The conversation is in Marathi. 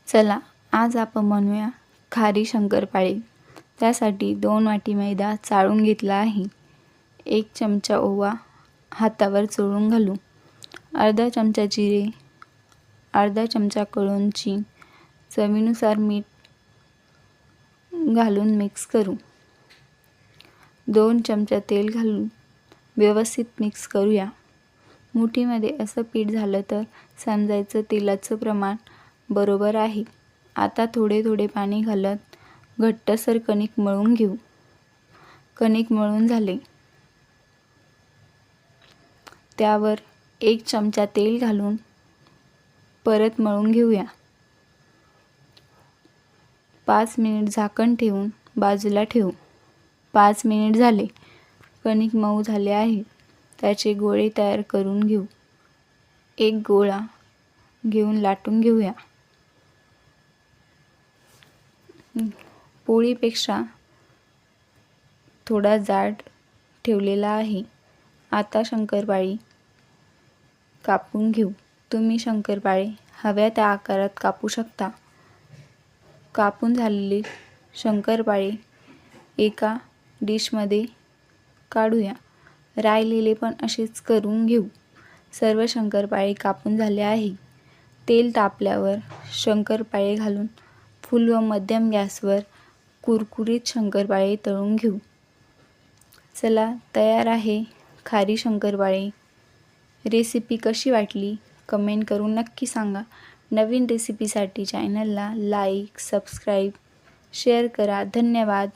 चला आज आपण बनवूया खारी शंकरपाळी। त्यासाठी 2 वाटी मैदा चाळून घेतला आहे। 1 चमचा ओवा हातावर चोळून घालू। अर्धा चमचा जिरे, अर्धा चमचा कळोंची, चवीनुसार मीठ घालून मिक्स करू। 2 चमचा तेल घालून व्यवस्थित मिक्स करूया। मुठीमध्ये असं पीठ झालं तर समजायचं तेलाचं प्रमाण बरोबर आहे। आता थोडे थोडे पाणी घालत घट्टसर कणिक मळून घेऊ। कणिक मळून झाले त्यावर 1 चमचा तेल घालून परत मळून घेऊया। 5 मिनिट झाकण ठेवून बाजूला ठेवू। 5 मिनिट झाले, कणिक मऊ झाले आहे। त्याचे गोळे तयार करून घेऊ। एक गोळा घेऊन लाटून घेऊया। पोळीपेक्षा थोडा जाड ठेवलेला आहे। आता शंकरपाळी कापून घेऊ। तुम्ही शंकरपाळी हव्या त्या आकारात कापू शकता। कापून झालेली शंकरपाळी एका डिशमध्ये काढूया। राहिलेले पण असेच करून घेऊ। सर्व शंकरपाळी कापून झाले आहे। तेल तापल्यावर शंकरपाळी घालून फुल व मध्यम गॅसवर कुरकुरीत शंकरपाळी तळून घेऊ। चला तयार आहे खारी शंकरपाळी। रेसिपी कशी वाटली कमेंट करून नक्की सांगा। नवीन रेसिपीसाठी चॅनलला लाईक, सबस्क्राईब, शेअर करा। धन्यवाद।